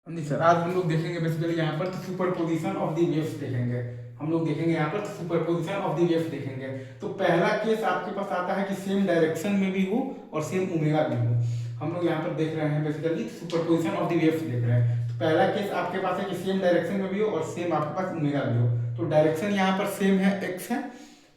जी sir, आज हम लोग देखेंगे बेसिकली यहाँ पर सुपरपोजिशन ऑफ द वेव्स देखेंगे। हम लोग देखेंगे यहाँ पर सुपरपोजिशन ऑफ द वेव्स देखेंगे। तो पहला केस आपके पास आता है कि सेम डायरेक्शन में भी हो और सेम ओमेगा भी हो। हम लोग यहाँ पर देख रहे हैं basically superposition of the waves देख रहे हैं। तो पहला केस आपके पास है कि सेम डायरेक्शन में भी हो और सेम आपके पास ओमेगा भी हो। तो डायरेक्शन यहाँ पर सेम है, एक्स है,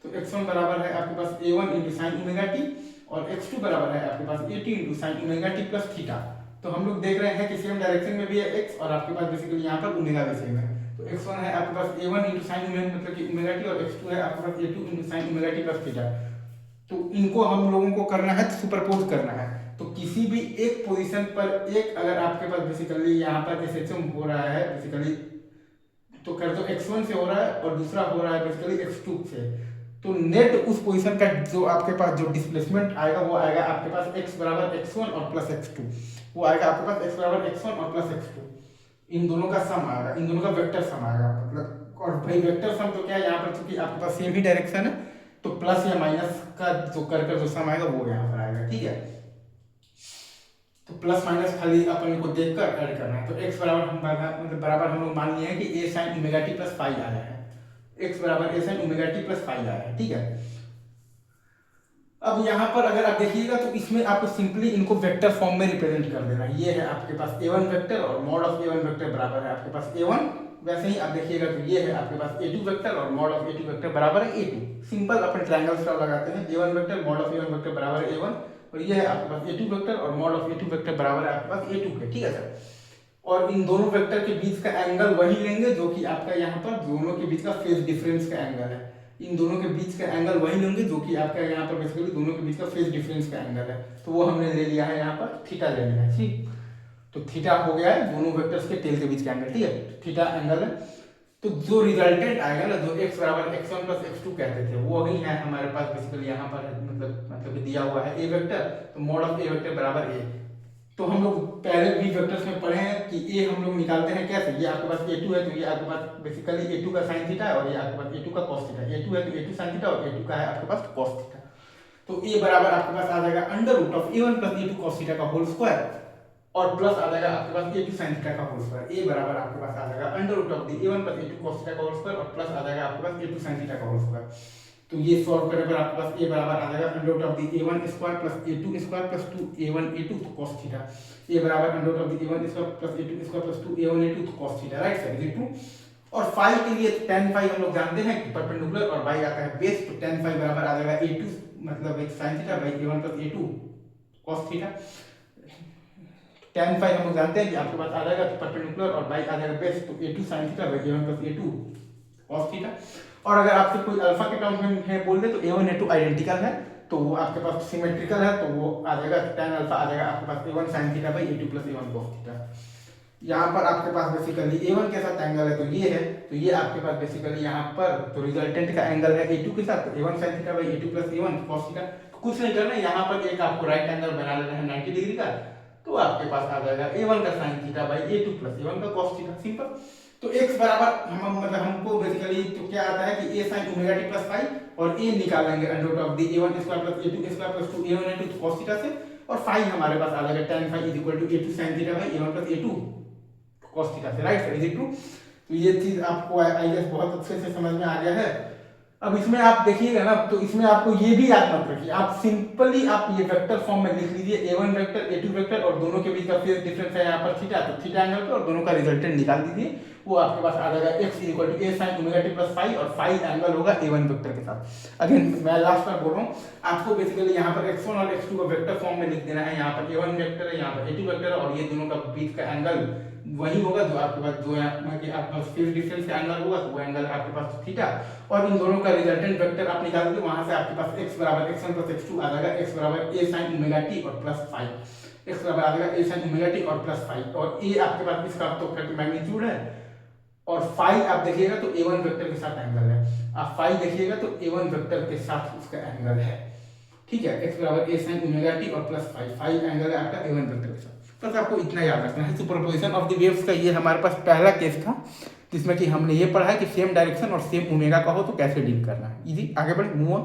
तो x1 बराबर है आपके पास a1 into sine omega T और x2 बराबर है आपके पास a2 into sine omega t plus theta. तो हम लोग देख रहे हैं कि सेम डायरेक्शन में भी है x और आपके पास बेसिकली यहाँ पर ओमेगा भी सेम है। तो x1 है आपके पास a1 इंटू साइन ओमेगा मतलब कि ओमेगा टी और x2 है आपके पास a2 into sine omega t plus theta. तो इनको हम लोगों को करना है सुपरपोज करना है। तो किसी भी एक पोजीशन पर एक अगर आपके पास बेसिकली यहाँ पर SHM हो रहा है बेसिकली, तो कर दो x1 से हो रहा है और दूसरा हो रहा है बेसिकली x2 से, तो नेट उस पोजीशन का जो आपके पास जो डिस्प्लेसमेंट आएगा वो आएगा आपके पास x बराबर x1 और प्लस x2। वो आएगा आपके पास x बराबर x1 और प्लस x2। इन दोनों का सम आएगा, इन दोनों का वेक्टर सम आएगा मतलब। और भाई वेक्टर सम तो क्या है, यहाँ पर चूंकि आपके पास सेम ही डायरेक्शन है तो प्लस या माइनस का जो कर जो सम आएगा वो यहाँ पर आएगा। ठीक है, तो प्लस माइनस खाली अपन को देखकर ऐड करना है। तो x बराबर हम मतलब बराबर हम लोग मान लिए हैं कि a sin omega t plus phi आया है। x बराबर a sin omega t plus phi आया है। ठीक है, अब यहाँ पर अगर आप देखिएगा तो इसमें आपको सिंपली इनको वेक्टर फॉर्म में रिप्रेजेंट कर देना है। ये है आपके पास a1 वेक्टर और मॉड ऑफ a1 वेक्टर बराबर है आपके पास a1। वैसे ही आप देखिएगा तो ये है आपके पास a2 वेक्टर और मॉड ऑफ a2 वेक्टर बराबर है a2। सिंपल अपन ट्रायंगल स्टार लगाते हैं, a1 vector mod of a1 vector बराबर है a1 और ये है आपके पास a2 वेक्टर और मॉड ऑफ a2 वेक्टर बराबर है आपके पास a2 के। ठीक है सर, और इन दोनों वेक्टर के बीच का एंगल वही लेंगे जो कि आपका यहाँ पर दोनों के बीच का फेज डिफरेंस का एंगल है। इन दोनों के बीच का एंगल वही लेंगे जो कि आपका यहाँ पर बेसिकली दोनों के बीच का फेज डिफरेंस का एंगल है। तो वो हमने ले लिया है यहाँ पर थीटा ले लिया है। ठीक, तो थीटा हो गया है दोनों वेक्टर्स के टेल के बीच का एंगल। ठीक है, थीटा एंगल है। तो जो रिजल्टेंट आएगा ना, जो x बराबर x1 प्लस x2 कहते थे वो ही है हमारे पास बेसिकली यहाँ पर मतलब दिया हुआ है a वेक्टर। तो मॉड ऑफ a वेक्टर बराबर a। तो हम लोग पहले भी वेक्टर्स में पढ़े हैं कि a हम लोग निकालते हैं कैसे। ये आपके पास a2 है तो ये आपके पास बेसिकली a2 का साइन थीटा है और ये आपके पास a2 का cos थीटा। a2 है तो a2 साइन थीटा और a2 का है आपके पास cos थीटा। तो a बराबर आपके पास आ जाएगा under root of a1 plus a2 cos theta का होल स्क्वायर और प्लस आ जाएगा आपके पास a2 sin थीटा का होल स्क्वायर। a बराबर आपके पास आ जाएगा under root of a1 plus a2 cos theta का होल स्क्वायर और प्लस आ जाएगा आपके पास a2 sin थीटा का होल स्क्वायर। तो ये सॉल्व करने पर आपके पास a बराबर आ जाएगा under root of a1 square plus a2 square plus 2a1 a2 तो cos थीटा। a बराबर under root of a1 square plus a2 square plus 2a1 a2 तो cos थीटा। राइट सर, ये 2 और फाई के लिए tan फाई हम लोग जानते हैं कि परपेंडिकुलर और y आता है बेस। तो tan फाई बराबर आ जाएगा a2 मतलब एक sin theta by a1 plus a2 cos theta. tan phi हम लोग जानते हैं कि आपके पास आ जाएगा परपेंडिकुलर और y आ जाएगा बेस। तो a2 sin theta by a1 plus a2 cos theta. और अगर आपसे कोई अल्फा के टर्म्स में है बोल दे तो a1 a2 आइडेंटिकल है तो वो आपके पास सिमेट्रिकल है तो वो आ जाएगा tan अल्फा आ जाएगा आपके पास a1 sin theta by a2 plus a1 cos theta. यहाँ पर आपके पास बेसिकली a1 के साथ एंगल है तो ये है, तो ये आपके पास बेसिकली यहाँ पर तो रिजल्टेंट का एंगल है a2 के साथ, तो a1 sin theta by a2 plus a1 cos theta. कुछ नहीं करना, यहाँ पर एक आपको राइट एंगल बना लेना है 90 डिग्री का, तो आपके पास आ जाएगा a1 का sin theta by a2 plus a1 का cos थीटा। सिंपल। तो x बराबर हम मतलब हमको बेसिकली तो क्या आता है कि a sin omega t plus phi और a निकालेंगे under root of a1 square plus a2 square plus 2a1 a2 तो cos थीटा से, और फाई हमारे पास आ जाएगा tan phi is equal to a2 sin theta by a1 plus a2 cos theta से। Right sir, is it true? तो ये चीज आपको आई गेस बहुत अच्छे से समझ में आ गया है। अब इसमें आप देखिएगा ना तो इसमें आपको ये भी याद मत रखिए, आप सिंपली आप ये वेक्टर फॉर्म में लिख लीजिए a1 वेक्टर a2 वेक्टर और दोनों के बीच का फेज डिफरेंस है यहाँ पर थीटा, तो थीटा एंगल पे और दोनों का रिजल्टेंट निकाल दीजिए। वो आपके पास आ जाएगा x equal to a sin omega t plus phi और फाई एंगल होगा a1 वेक्टर के साथ। अगेन मैं लास्ट बार बोल रहा हूँ, आपको बेसिकली यहाँ पर x1 और x2 को वेक्टर फॉर्म में लिख देना है। यहाँ पर a1 वेक्टर है, यहाँ पर a2 वेक्टर है और ये दोनों का बीच का एंगल वही होगा जो आपके पास जो आपके पास फेज डिफरेंस का एंगल होगा, तो वो एंगल आपके पास थीटा और इन दोनों का रिजल्टेंट वेक्टर आप निकाल दीजिए। वहां से आपके पास x बराबर x1 प्लस x2 आ जाएगा x बराबर a sin ओमेगा टी और प्लस फाई, x बराबर आ जाएगा a sin ओमेगा टी और प्लस फाई और a आपके पास इसका तो मैग्नीट्यूड है और फाई आप देखिएगा तो a1 वेक्टर के साथ एंगल है, आप फाई देखिएगा तो a1 वेक्टर के साथ उसका एंगल है। ठीक है, x बराबर a sin ओमेगा टी और प्लस फाई, फाई एंगल है आपका a1 वेक्टर के साथ। बस आपको इतना याद रखना है सुपरपोजिशन ऑफ द वेव्स का। ये हमारे पास पहला केस था जिसमें कि हमने ये पढ़ा है कि सेम डायरेक्शन और सेम ओमेगा का हो तो कैसे डील करना है। इजी, आगे बढ़े, मूव ऑन।